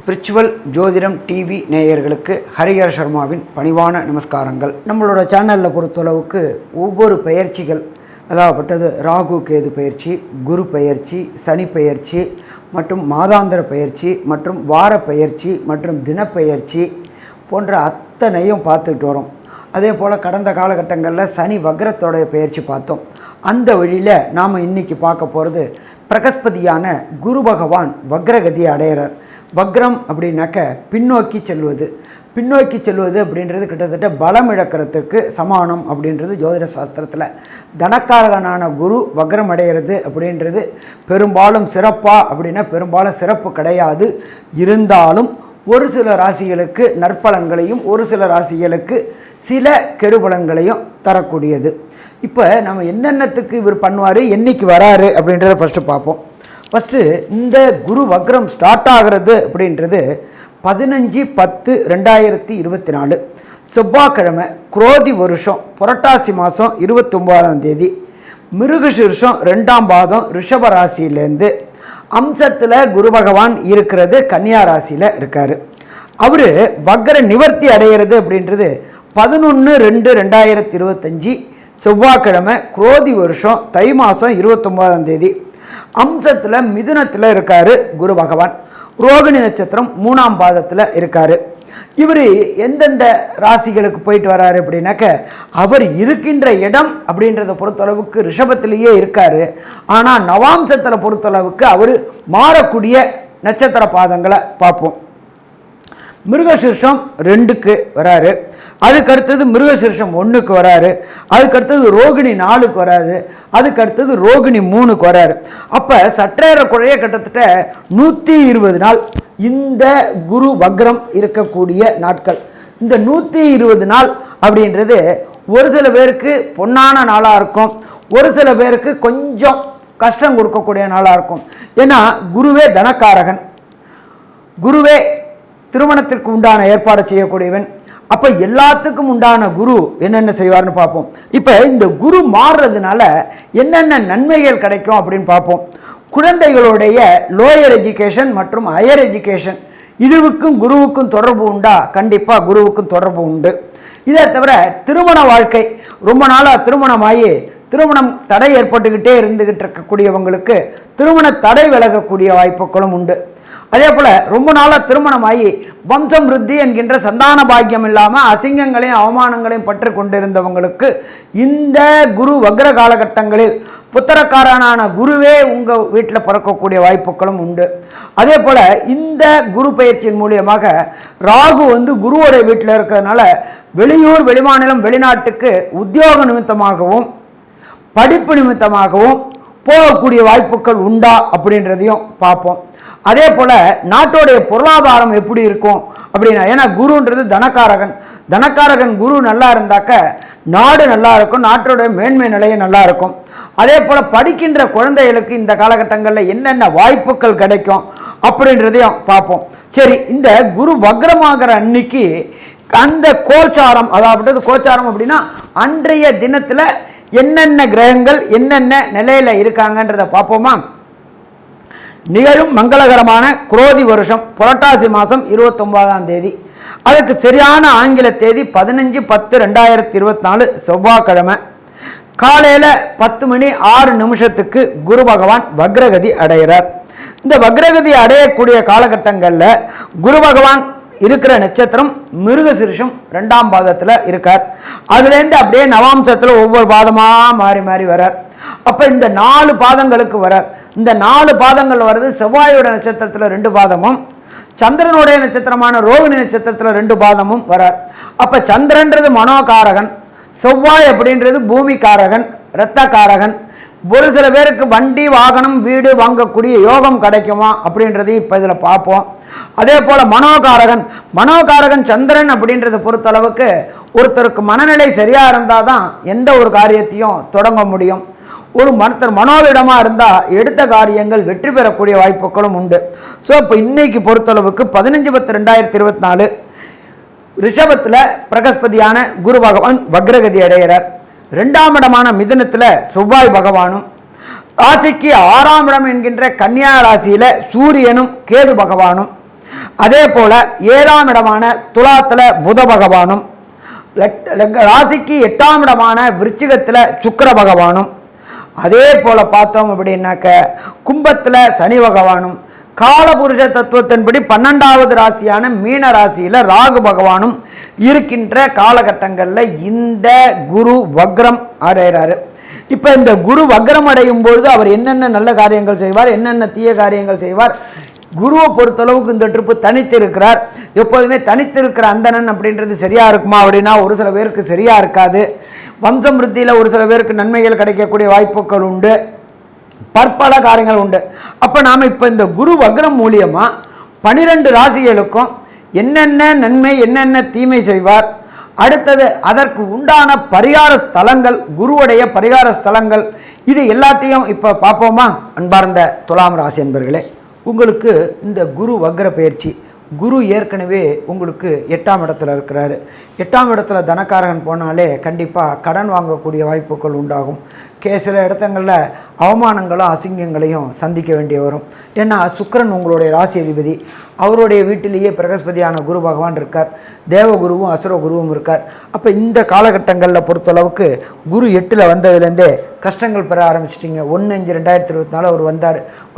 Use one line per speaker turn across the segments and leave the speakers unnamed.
Spiritual ஜோதிடம் TV நேயர்களுக்கு ஹரிஹர சர்மாவின் பணிவான நமஸ்காரங்கள். நம்மளோட சேனலில் பொறுத்தளவுக்கு ஒவ்வொரு பயிற்சிகள், அதாகப்பட்டது ராகு கேது பயிற்சி, குரு பயிற்சி, சனி பயிற்சி மற்றும் மாதாந்திர பயிற்சி மற்றும் வார பயிற்சி மற்றும் தினப்பயிற்சி போன்ற அத்தனையும் பார்த்துக்கிட்டு வரோம். அதே போல் கடந்த காலகட்டங்களில் சனி வக்ரத்தோடைய பயிற்சி பார்த்தோம். அந்த வழியில் நாம் இன்றைக்கி பார்க்க போகிறது பிரகஸ்பதியான குரு பகவான் வக்ரகதி அடையிறார். வக்ரம் அப்படின்னாக்க பின்னோக்கி செல்வது. பின்னோக்கி செல்வது அப்படின்றது கிட்டத்தட்ட பலம் இழக்கிறதுக்கு சமானம் அப்படின்றது ஜோதிட சாஸ்திரத்தில். தனக்காரகனான குரு வக்ரம் அடைகிறது அப்படின்றது பெரும்பாலும் சிறப்பாக அப்படின்னா பெரும்பாலும் சிறப்பு கிடையாது. இருந்தாலும் ஒரு சில ராசிகளுக்கு நற்பலன்களையும் ஒரு சில ராசிகளுக்கு சில கெடுபலன்களையும் தரக்கூடியது. இப்போ நம்ம என்னென்னத்துக்கு இவர் பண்ணுவார், என்னைக்கு வராரு அப்படின்றத ஃபஸ்ட்டு பார்ப்போம். ஃபஸ்ட்டு இந்த குரு வக்ரம் ஸ்டார்ட் ஆகிறது அப்படின்றது 15/10/2024 செவ்வாய்க்கிழமை, குரோதி வருஷம் புரட்டாசி மாதம் 29ஆம் தேதி, மிருகசீர்ஷம் 2ஆம் பாதம் ரிஷப ராசியிலேருந்து அம்சத்தில் குரு பகவான் இருக்கிறது கன்னியா ராசியில் இருக்கார். அவர் வக்ர நிவர்த்தி அடைகிறது அப்படின்றது 11/2/2025 செவ்வாய்க்கிழமை, குரோதி வருஷம் தை மாதம் 29ஆம் தேதி, அம்சத்தில் மிதுனத்தில் இருக்கார் குரு பகவான். ரோகிணி நட்சத்திரம் 3ஆம் பாதத்தில் இருக்கார். இவர் எந்தெந்த ராசிகளுக்கு போயிட்டு வராரு அப்படின்னாக்க, அவர் இருக்கின்ற இடம் அப்படின்றத பொறுத்தளவுக்கு ரிஷபத்திலேயே இருக்கார். ஆனால் நவாம்சத்தில் பொறுத்தளவுக்கு அவர் மாறக்கூடிய நட்சத்திர பாதங்களை பார்ப்போம். மிருகசீர்ஷம் 2க்கு வராரு, அதுக்கடுத்தது மிருகசீர்ஷம் 1க்கு வராரு, அதுக்கடுத்தது ரோகிணி 4க்கு வராது, அதுக்கடுத்தது ரோகிணி 3க்கு வராரு. அப்போ சற்றேற குறைய கிட்டத்தட்ட 120 நாள் இந்த குரு வக்ரம் இருக்கக்கூடிய நாட்கள். இந்த 120 நாள் அப்படின்றது ஒரு சில பேருக்கு பொன்னான நாளாக இருக்கும், ஒரு சில பேருக்கு கொஞ்சம் கஷ்டம் கொடுக்கக்கூடிய நாளாக இருக்கும். ஏன்னா குருவே தனக்காரகன், குருவே திருமணத்திற்கு உண்டான ஏற்பாடு செய்யக்கூடியவன். அப்போ எல்லாத்துக்கும் உண்டான குரு என்னென்ன செய்வார்னு பார்ப்போம். இப்போ இந்த குரு மாறுறதுனால என்னென்ன நன்மைகள் கிடைக்கும் அப்படின்னு பார்ப்போம். குழந்தைகளுடைய லோயர் எஜுகேஷன் மற்றும் ஹையர் எஜுகேஷன் இதுவுக்கும் குருவுக்கும் தொடர்பு உண்டா? கண்டிப்பாக குருவுக்கும் தொடர்பு உண்டு. இதை தவிர திருமண வாழ்க்கை, ரொம்ப நாளாக திருமணமாகி திருமணம் தடை ஏற்பட்டுக்கிட்டே இருந்துக்கிட்டு இருக்கக்கூடியவங்களுக்கு திருமண தடை விலகக்கூடிய வாய்ப்புகளும் உண்டு. அதே போல் ரொம்ப நாளாக திருமணமாகி வம்சம் விருத்தி என்கின்ற சந்தான பாக்கியம் இல்லாமல் அசிங்கங்களையும் அவமானங்களையும் பற்றி கொண்டிருந்தவங்களுக்கு இந்த குரு வக்ர காலகட்டங்களில் புத்திரக்காரனான குருவே உங்கள் வீட்டில் பிறக்கக்கூடிய வாய்ப்புகளும் உண்டு. அதே போல் இந்த குரு பயிற்சியின் மூலியமாக ராகு குருவோடைய வீட்டில் இருக்கிறதுனால வெளியூர், வெளிமாநிலம், வெளிநாட்டுக்கு உத்தியோக நிமித்தமாகவும் படிப்பு நிமித்தமாகவும் போகக்கூடிய வாய்ப்புகள் உண்டா அப்படின்றதையும் பார்ப்போம். அதே போல் நாட்டோடைய பொருளாதாரம் எப்படி இருக்கும் அப்படின்னா, ஏன்னா குருன்றது தனக்காரகன், தனக்காரகன் குரு நல்லா இருந்தாக்க நாடு நல்லா இருக்கும், நாட்டோடைய மேன்மை நிலையம் நல்லா இருக்கும். அதே போல் படிக்கின்ற குழந்தைகளுக்கு இந்த காலகட்டங்களில் என்னென்ன வாய்ப்புகள் கிடைக்கும் அப்படின்றதையும் பார்ப்போம். சரி, இந்த குரு வக்ரமாகிற அன்னைக்கு அந்த கோச்சாரம், அதாவது கோச்சாரம் அப்படின்னா அன்றைய தினத்தில் என்னென்ன கிரகங்கள் என்னென்ன நிலையில் இருக்காங்கன்றதை பார்ப்போமா. நிகழும் மங்களகரமான குரோதி வருஷம் புரட்டாசி மாதம் 29ஆம் தேதி, அதுக்கு சரியான ஆங்கில தேதி 15/10/2024 செவ்வாய்க்கிழமை காலையில் 10:06 குரு பகவான் வக்ரகதி அடைகிறார். இந்த வக்ரகதி அடையக்கூடிய காலகட்டங்களில் குரு பகவான் இருக்கிற நட்சத்திரம் மிருகசீர்ஷம் 2ஆம் பாதத்தில் இருக்கார். அதுலேருந்து அப்படியே நவாம்சத்தில் ஒவ்வொரு பாதமாக மாறி மாறி வரார். அப்போ இந்த 4 பாதங்களுக்கு வரார். இந்த 4 பாதங்கள் வர்றது செவ்வாயோட நட்சத்திரத்தில் 2 பாதமும், சந்திரனுடைய நட்சத்திரமான ரோகிணி நட்சத்திரத்தில் 2 பாதமும் வரார். அப்போ சந்திரன்றது மனோகாரகன், செவ்வாய் அப்படின்றது பூமிக்காரகன், இரத்தக்காரகன். ஒரு சில பேருக்கு வண்டி, வாகனம், வீடு வாங்கக்கூடிய யோகம் கிடைக்குமா அப்படின்றதையும் இப்போ இதில் பார்ப்போம். அதே போல் மனோகாரகன் சந்திரன் அப்படின்றத பொறுத்தளவுக்கு ஒருத்தருக்கு மனநிலை சரியாக இருந்தால் தான் எந்த ஒரு காரியத்தையும் தொடங்க முடியும். ஒரு மனோதிடமாக இருந்தால் எடுத்த காரியங்கள் வெற்றி பெறக்கூடிய வாய்ப்புகளும் உண்டு. ஸோ இப்போ இன்னைக்கு பொறுத்தளவுக்கு 15/10/2024 ரிஷபத்தில் பிரகஸ்பதியான குரு பகவான் வக்ரகதி அடைகிறார். 2ஆம் இடமான மிதுனத்தில் செவ்வாய் பகவானும், ராசிக்கு 6ஆம் இடம் என்கின்ற கன்னியா ராசியில் சூரியனும் கேது பகவானும், அதே போல் 7ஆம் இடமான துலாத்தில் புத பகவானும், ராசிக்கு 8ஆம் இடமான விருச்சிகத்தில் சுக்கிர பகவானும், அதே போல் பார்த்தோம் அப்படின்னாக்க கும்பத்தில் சனி பகவானும், காலபுருஷ தத்துவத்தின்படி 12வது ராசியான மீன ராசியில் ராகு பகவானும் இருக்கின்ற காலகட்டங்களில் இந்த குரு வக்ரம் அடைகிறாரு. இப்போ இந்த குரு வக்ரம் அடையும் பொழுது அவர் என்னென்ன நல்ல காரியங்கள் செய்வார், என்னென்ன தீய காரியங்கள் செய்வார்? குருவை பொறுத்தளவுக்கு இந்த ட்ரிப்பு தனித்து இருக்கிறார். எப்போதுமே தனித்திருக்கிற அந்தணன் அப்படின்றது சரியாக இருக்குமா அப்படின்னா ஒரு சில பேருக்கு சரியாக இருக்காது. வம்சம் விருத்தியில் ஒரு சில பேருக்கு நன்மைகள் கிடைக்கக்கூடிய வாய்ப்புகள் உண்டு, பற்பல காரியங்கள் உண்டு. அப்போ நாம் இப்போ இந்த குரு வக்ரம் மூலியமாக 12 ராசிகளுக்கும் என்னென்ன நன்மை என்னென்ன தீமை செய்வார், அடுத்தது அதற்கு உண்டான பரிகார ஸ்தலங்கள், குருவுடைய பரிகார ஸ்தலங்கள், இது எல்லாத்தையும் இப்போ பார்ப்போமா? அன்பார்ந்த துலாம் ராசி என்பர்களே, உங்களுக்கு இந்த குரு வக்ர பயிற்சி, குரு ஏற்கனவே உங்களுக்கு 8ஆம் இடத்துல இருக்கிறாரு. 8ஆம் இடத்துல தனக்காரகன் போனாலே கண்டிப்பாக கடன் வாங்கக்கூடிய வாய்ப்புகள் உண்டாகும். சில இடத்துங்களில் அவமானங்களும் அசிங்கங்களையும் சந்திக்க வேண்டிய வரும். ஏன்னா சுக்கிரன் உங்களுடைய ராசி அதிபதி, அவருடைய வீட்டிலேயே பிரகஸ்பதியான குரு பகவான் இருக்கார், தேவகுருவும் அசுரகுருவும் இருக்கார். அப்போ இந்த காலகட்டங்களில் பொறுத்தளவுக்கு குரு 8ல் வந்ததுலேருந்தே கஷ்டங்கள் பெற ஆரம்பிச்சிட்டிங்க. 1/5/2024 அவர்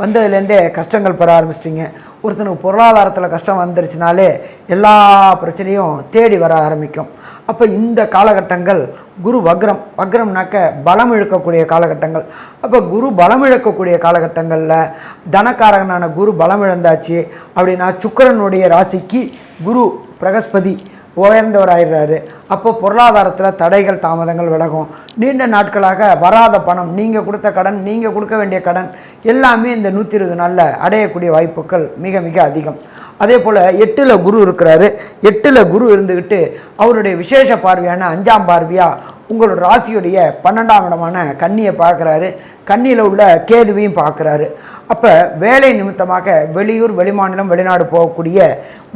வந்ததுலேருந்தே கஷ்டங்கள் பெற ஆரம்பிச்சிட்டிங்க. ஒருத்தனுக்கு பொருளாதாரத்தில் கஷ்டம் வந்துருச்சுனாலே எல்லா பிரச்சனையும் தேடி வர ஆரம்பிக்கும். அப்போ இந்த காலகட்டங்கள் குரு வக்ரம்னாக்க பலம் இழக்கக்கூடிய காலகட்டங்கள். அப்போ குரு பலம் இழக்கக்கூடிய காலகட்டங்களில் தனக்காரகனான குரு பலம் இழந்தாச்சு அப்படின்னா சுக்கிரனுடைய ராசிக்கு குரு பிரகஸ்பதி உயர்ந்தவராயிடுறாரு. அப்போ பொருளாதாரத்தில் தடைகள் தாமதங்கள் விலகும். நீண்ட நாட்களாக வராத பணம், நீங்கள் கொடுத்த கடன், நீங்கள் கொடுக்க வேண்டிய கடன் எல்லாமே இந்த 120 நாளில் அடையக்கூடிய வாய்ப்புகள் மிக மிக அதிகம். அதே போல் 8ல் குரு இருக்கிறாரு. 8ல் குரு இருந்துக்கிட்டு அவருடைய விசேஷ பார்வையான 5ஆம் பார்வையாக உங்களோட ராசியுடைய 12ஆம் இடமான கன்னியை பார்க்குறாரு. கன்னியில் உள்ள கேதுவையும் பார்க்குறாரு. அப்போ வேலை நிமித்தமாக வெளியூர் வெளிமாநிலம் வெளிநாடு போகக்கூடிய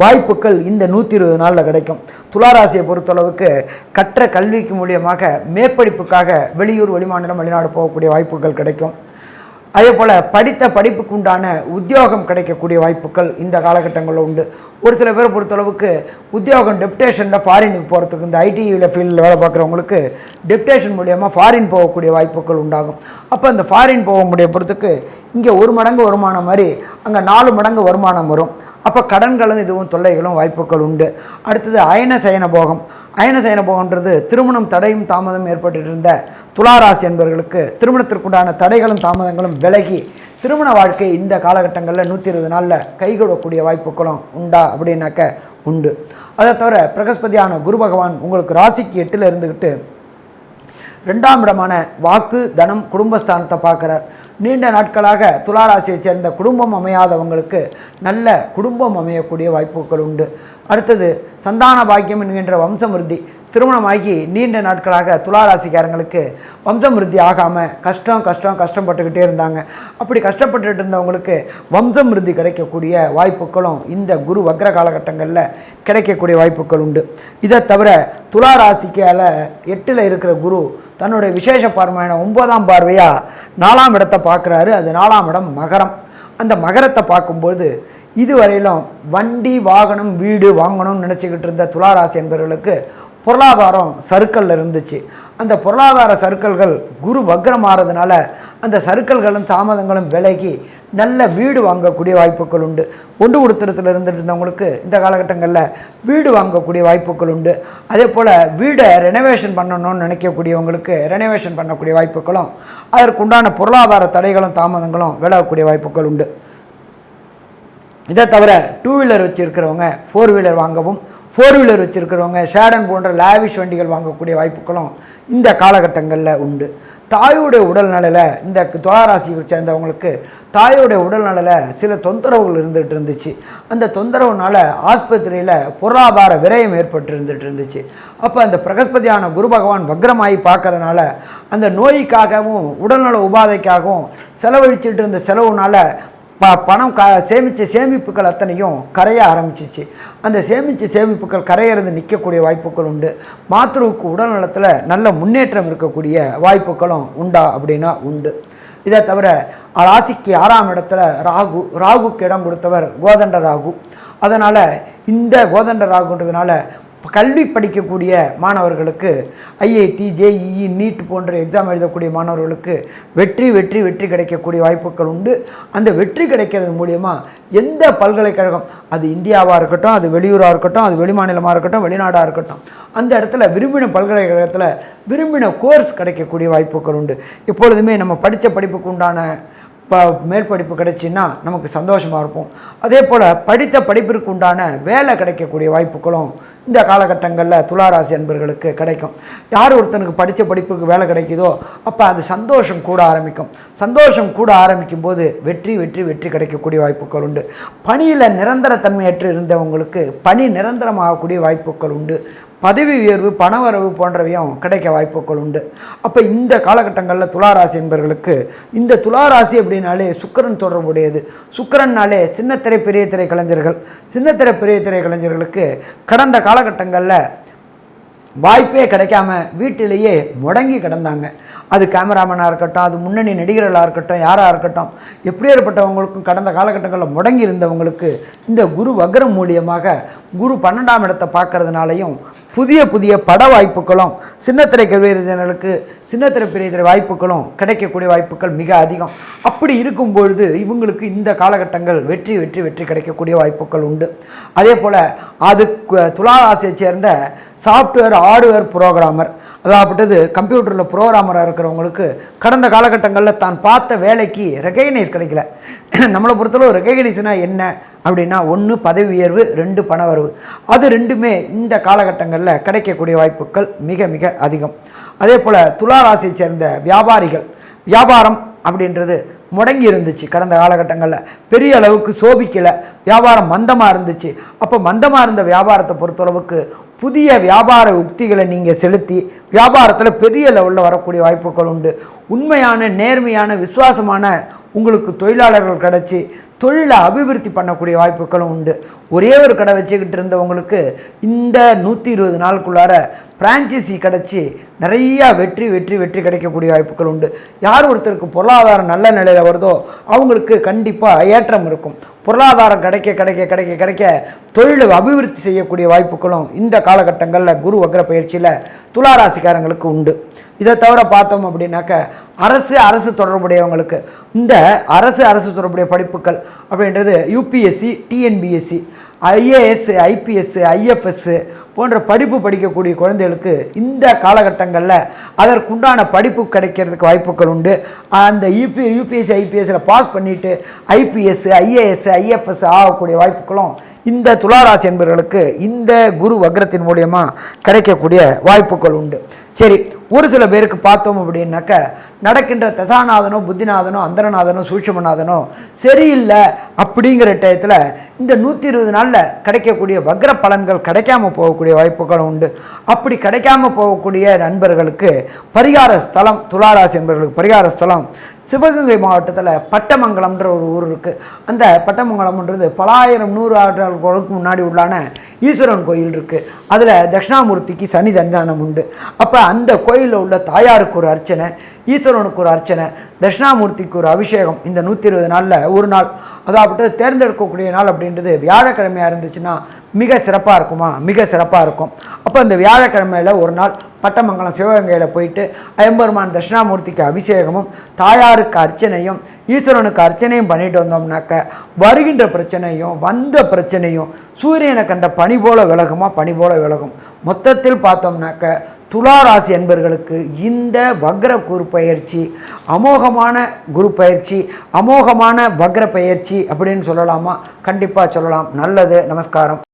வாய்ப்புகள் இந்த 120 நாளில் கிடைக்கும். துளாராசியை பொறுத்தளவுக்கு கற்ற கல்விக்கு மூலியமாக மேற்படிப்புக்காக வெளியூர் வெளிமாநிலம் வெளிநாடு போகக்கூடிய வாய்ப்புகள் கிடைக்கும். அதே போல் படித்த படிப்புக்கு உண்டான உத்தியோகம் கிடைக்கக்கூடிய வாய்ப்புகள் இந்த காலகட்டங்களில் உண்டு. ஒரு சில பேரை பொறுத்தளவுக்கு உத்தியோகம் டெப்டேஷனில் ஃபாரினுக்கு போகிறதுக்கு, இந்த ஐடியில் ஃபீல்டில் வேலை பார்க்குறவங்களுக்கு டெப்டேஷன் மூலியமாக ஃபாரின் போகக்கூடிய வாய்ப்புகள் உண்டாகும். அப்போ அந்த ஃபாரின் போக முடிய பொறுத்துக்கு இங்கே 1 மடங்கு வருமானம் மாதிரி அங்கே 4 மடங்கு வருமானம் வரும். அப்போ கடன்களும் இதுவும் தொல்லைகளும் வாய்ப்புகள் உண்டு. அடுத்தது அயன சயன போகம். அயன சயன போகன்றது திருமணம் தடையும் தாமதம் ஏற்பட்டு இருந்த துளாராசி என்பவர்களுக்கு திருமணத்திற்குண்டான தடைகளும் தாமதங்களும் விலகி திருமண வாழ்க்கை இந்த காலகட்டங்களில் 120 நாளில் கைகூடக்கூடிய வாய்ப்புகளும் உண்டா அப்படின்னாக்க உண்டு. அதை தவிர பிரகஸ்பதியான குரு பகவான் உங்களுக்கு ராசிக்கு 8ல் இருந்துக்கிட்டு 2ஆம் இடமான வாக்கு தனம் குடும்பஸ்தானத்தை பார்க்குறார். நீண்ட நாட்களாக துளாராசியை சேர்ந்த குடும்பம் அமையாதவங்களுக்கு நல்ல குடும்பம் அமையக்கூடிய வாய்ப்புகள் உண்டு. அடுத்தது சந்தான பாக்கியம் என்கின்ற வம்சமிருத்தி. திருமணமாகி நீண்ட நாட்களாக துளாராசிக்காரங்களுக்கு வம்சமிருத்தி ஆகாமல் கஷ்டப்பட்டுக்கிட்டே இருந்தாங்க. அப்படி கஷ்டப்பட்டுட்டு இருந்தவங்களுக்கு வம்சமிருத்தி கிடைக்கக்கூடிய வாய்ப்புகளும் இந்த குரு வக்ர காலகட்டங்களில் கிடைக்கக்கூடிய வாய்ப்புகள் உண்டு. இதை தவிர துளாராசிக்கால 8ல் இருக்கிற குரு தன்னுடைய விசேஷ பார்வையான 9ஆம் பார்வையாக 4ஆம் இடத்தை பார்க்குறாரு. அது 4ஆம் இடம் மகரம். அந்த மகரத்தை பார்க்கும்போது இதுவரையிலும் வண்டி வாகனம் வீடு வாங்கணும்னு நினச்சிக்கிட்டு இருந்த துளாராசி என்பவர்களுக்கு பொருளாதாரம் சறுக்கல் இருந்துச்சு. அந்த பொருளாதார சறுக்கல்கள் குரு வக்ரம் ஆகிறதுனால அந்த சறுக்கல்களும் தாமதங்களும் விலகி நல்ல வீடு வாங்கக்கூடிய வாய்ப்புகள் உண்டு. ஒன்று கொடுத்துறதுல இருந்துட்டு இருந்தவங்களுக்கு இந்த காலகட்டங்களில் வீடு வாங்கக்கூடிய வாய்ப்புகள் உண்டு. அதே போல் வீடை ரெனோவேஷன் பண்ணணும்னு நினைக்கக்கூடியவங்களுக்கு ரெனோவேஷன் பண்ணக்கூடிய வாய்ப்புகளும் அதற்குண்டான பொருளாதார தடைகளும் தாமதங்களும் விலகக்கூடிய வாய்ப்புகள் உண்டு. இதை தவிர 2 வீலர் வச்சுருக்கிறவங்க 4 வீலர் வாங்கவும், 4 வீலர் வச்சுருக்கிறவங்க ஷேடன் போன்ற லேவிஷ் வண்டிகள் வாங்கக்கூடிய வாய்ப்புகளும் இந்த காலகட்டங்களில் உண்டு. தாயோடைய உடல்நலையில் இந்த துளாராசியை சேர்ந்தவங்களுக்கு தாயோடைய உடல்நலையில் சில தொந்தரவுகள் இருந்துகிட்டு இருந்துச்சு. அந்த தொந்தரவுனால ஆஸ்பத்திரியில் பொருளாதார விரயம் ஏற்பட்டு இருந்துச்சு. அப்போ அந்த பிரகஸ்பதியான குரு பகவான் வக்ரமாகி பார்க்கறதுனால அந்த நோய்க்காகவும் உடல்நல உபாதைக்காகவும் செலவழிச்சிட்டு இருந்த செலவுனால பணம் சேமித்த சேமிப்புகள் அத்தனையும் கரைய ஆரம்பிச்சிச்சு. அந்த சேமிப்புகள் கரையிறது நிற்கக்கூடிய வாய்ப்புகள் உண்டு. மாத்ருவுக்கு உடல் நலத்தில் நல்ல முன்னேற்றம் இருக்கக்கூடிய வாய்ப்புகளும் உண்டா அப்படின்னா உண்டு. இதை தவிர ராசிக்கு 6ஆம் இடத்துல ராகுக்கு இடம் கொடுத்தவர் கோதண்ட ராகு. அதனால் இந்த கோதண்ட ராகுன்றதுனால கல்வி படிக்கக்கூடிய மாணவர்களுக்கு ஐஐடி, ஜேஇஇ, நீட் போன்ற எக்ஸாம் எழுதக்கூடிய மாணவர்களுக்கு வெற்றி வெற்றி வெற்றி கிடைக்கக்கூடிய வாய்ப்புகள் உண்டு. அந்த வெற்றி கிடைக்கிறது மூலியமாக எந்த பல்கலைக்கழகம், அது இந்தியாவாக இருக்கட்டும், அது வெளியூராக இருக்கட்டும், அது வெளிமாநிலமாக இருக்கட்டும், வெளிநாடாக இருக்கட்டும், அந்த இடத்துல விரும்பின பல்கலைக்கழகத்தில் விரும்பின கோர்ஸ் கிடைக்கக்கூடிய வாய்ப்புகள் உண்டு. எப்பொழுதுமே நம்ம படித்த படிப்புக்கு உண்டான மேல் படிப்பு கிடைச்சின்னா நமக்கு சந்தோஷமாக இருப்போம். அதே போல் படித்த படிப்பிற்கு உண்டான வேலை கிடைக்கக்கூடிய வாய்ப்புகளும் இந்த காலகட்டங்களில் துளாராசி அன்பர்களுக்கு கிடைக்கும். யார் ஒருத்தனுக்கு படித்த படிப்புக்கு வேலை கிடைக்குதோ அப்போ அது சந்தோஷம் கூட ஆரம்பிக்கும். சந்தோஷம் கூட ஆரம்பிக்கும் போது வெற்றி வெற்றி வெற்றி கிடைக்கக்கூடிய வாய்ப்புகள் உண்டு. பணியில் நிரந்தரத்தன்மையற்று இருந்தவங்களுக்கு பணி நிரந்தரமாகக்கூடிய வாய்ப்புகள் உண்டு. பதவி உயர்வு, பணவரவு போன்றவையும் கிடைக்க வாய்ப்புகள் உண்டு. அப்போ இந்த காலகட்டங்களில் துளாராசி என்பவர்களுக்கு, இந்த துளாராசி அப்படின்னாலே சுக்கிரன் தொடர்புடையது. சுக்கிரன்னாலே சின்னத்திரை பெரிய திரை கலைஞர்கள், சின்னத்திரை பெரிய திரை கலைஞர்களுக்கு கடந்த காலகட்டங்களில் வாய்ப்பே கிடைக்காம வீட்டிலேயே முடங்கி கிடந்தாங்க. அது கேமராமேனாக இருக்கட்டும், அது முன்னணி நடிகர்களாக இருக்கட்டும், யாராக இருக்கட்டும், எப்படியேற்பட்டவங்களுக்கும் கடந்த காலகட்டங்களில் முடங்கி இருந்தவங்களுக்கு இந்த குரு வக்ரம் மூலியமாக குரு 12ஆம் இடத்தை பார்க்கறதுனாலையும் புதிய புதிய பட வாய்ப்புகளும் சின்னத்திரை கலைஞர்களுக்கு சின்னத்திரை பெரிய திரை வாய்ப்புகளும் கிடைக்கக்கூடிய வாய்ப்புகள் மிக அதிகம். அப்படி இருக்கும் பொழுது இவங்களுக்கு இந்த காலகட்டங்கள் வெற்றி வெற்றி வெற்றி கிடைக்கக்கூடிய வாய்ப்புகள் உண்டு. அதே போல் அது துளாராசியை சேர்ந்த சாஃப்ட்வேர் ஹார்ட்வேர் புரோகிராமர், அதாவது கம்ப்யூட்டரில் புரோகிராமராக இருக்கிறவங்களுக்கு கடந்த காலகட்டங்களில் தான் பார்த்த வேலைக்கு ரெகக்னைஸ் கிடைக்கல. நம்மளை பொறுத்தளவு ரெகக்னைஸ்னால் என்ன அப்படின்னா, 1 பதவி உயர்வு, 2 பணவரவு. அது ரெண்டுமே இந்த காலகட்டங்களில் கிடைக்கக்கூடிய வாய்ப்புகள் மிக மிக அதிகம். அதே போல் துளாராசியை சேர்ந்த வியாபாரிகள், வியாபாரம் அப்படின்றது முடங்கி இருந்துச்சு. கடந்த காலகட்டங்களில் பெரிய அளவுக்கு சோபிக்கலை, வியாபாரம் மந்தமாக இருந்துச்சு. அப்போ மந்தமாக இருந்த வியாபாரத்தை பொறுத்தளவுக்கு புதிய வியாபார உத்திகளை நீங்கள் செலுத்தி வியாபாரத்தில் பெரிய லெவலில் வரக்கூடிய வாய்ப்புகள் உண்டு. உண்மையான, நேர்மையான, விசுவாசமான உங்களுக்கு தொழிலாளர்கள் கிடச்சி தொழிலை அபிவிருத்தி பண்ணக்கூடிய வாய்ப்புகளும் உண்டு. ஒரே ஒரு கடை வச்சுக்கிட்டு இருந்தவங்களுக்கு இந்த 120 நாளுக்குள்ளார பிரான்ச்சைசி கிடச்சி நிறையா வெற்றி வெற்றி வெற்றி கிடைக்கக்கூடிய வாய்ப்புகள் உண்டு. யார் ஒருத்தருக்கு பொருளாதாரம் நல்ல நிலையில் வருதோ அவங்களுக்கு கண்டிப்பாக ஏற்றம் இருக்கும். பொருளாதாரம் கிடைக்க கிடைக்க கிடைக்க கிடைக்க தொழிலை அபிவிருத்தி செய்யக்கூடிய வாய்ப்புகளும் இந்த காலகட்டங்களில் குரு வக்ர பயிற்சியில் துளாராசிக்காரங்களுக்கு உண்டு. இதை தவிர பார்த்தோம் அப்படின்னாக்க அரசு தொடர்புடையவங்களுக்கு இந்த அரசு தொடர்புடைய படிப்புகள் அப்படின்றது UPSC, TNPSC, IAS, IPS, IFS போன்ற படிப்பு படிக்கக்கூடிய குழந்தைகளுக்கு இந்த காலகட்டங்களில் அதற்குண்டான படிப்பு கிடைக்கிறதுக்கு வாய்ப்புகள் உண்டு. அந்த யூபிஎஸ்சி, ஐபிஎஸ்சில் பாஸ் பண்ணிவிட்டு ஐபிஎஸ், ஐஏஎஸ், ஐஎஃப்எஸ் ஆகக்கூடிய வாய்ப்புகளும் இந்த துளாராசி என்பவர்களுக்கு இந்த குரு வக்ரத்தின் மூலியமாக கிடைக்கக்கூடிய வாய்ப்புகள் உண்டு. சரி, ஒரு சில பேருக்கு பார்த்தோம் அப்படின்னாக்க நடக்கின்ற தசாநாதனோ, புத்திநாதனோ, அந்தரநாதனோ, சூட்சுமநாதனோ சரியில்லை அப்படிங்கிற டயத்தில் இந்த 120 நாளில் கிடைக்கக்கூடிய வக்ர பலன்கள் கிடைக்காம போகக்கூடிய வாய்ப்புகளும் உண்டு. அப்படி கிடைக்காம போகக்கூடிய நண்பர்களுக்கு பரிகார ஸ்தலம், துளாராசி என்பவர்களுக்கு பரிகார ஸ்தலம் சிவகங்கை மாவட்டத்தில் பட்டமங்கலம்ன்ற ஒரு ஊர் இருக்குது. அந்த பட்டமங்கலம்ன்றது பல ஆயிரம் 100 ஆண்டுகளுக்கு முன்னாடி உள்ளான ஈஸ்வரன் கோயில் இருக்குது. அதில் தட்சிணாமூர்த்திக்கு சனி தந்தானம் உண்டு. அப்போ அந்த கோயிலில் உள்ள தாயாருக்கு ஒரு அர்ச்சனை, ஈஸ்வரனுக்கு ஒரு அர்ச்சனை, தட்சிணாமூர்த்திக்கு ஒரு அபிஷேகம் இந்த 120 நாளில் ஒரு நாள், அதாவது தேர்ந்தெடுக்கக்கூடிய நாள் அப்படின்றது வியாழக்கிழமையாக இருந்துச்சுன்னா மிக சிறப்பாக இருக்குமா? மிக சிறப்பாக இருக்கும். அப்போ அந்த வியாழக்கிழமையில் ஒரு நாள் பட்டமங்கலம் சிவகங்கையில் போயிட்டு ஐம்பெருமான் தட்சிணாமூர்த்திக்கு அபிஷேகமும் தாயாருக்கு அர்ச்சனையும் ஈஸ்வரனுக்கு அர்ச்சனையும் பண்ணிட்டு வந்தோம்னாக்க வருகின்ற பிரச்சனையும் வந்த பிரச்சனையும் சூரியனை கண்ட பனி போல விலகுமா? பனி போல விலகும். மொத்தத்தில் பார்த்தோம்னாக்க துளாராசி என்பர்களுக்கு இந்த வக்ர குரு பயிற்சி அமோகமான குரு பயிற்சி, அமோகமான வக்ர பயிற்சி அப்படின்னு சொல்லலாமா? கண்டிப்பாக சொல்லலாம். நல்லது. நமஸ்காரம்.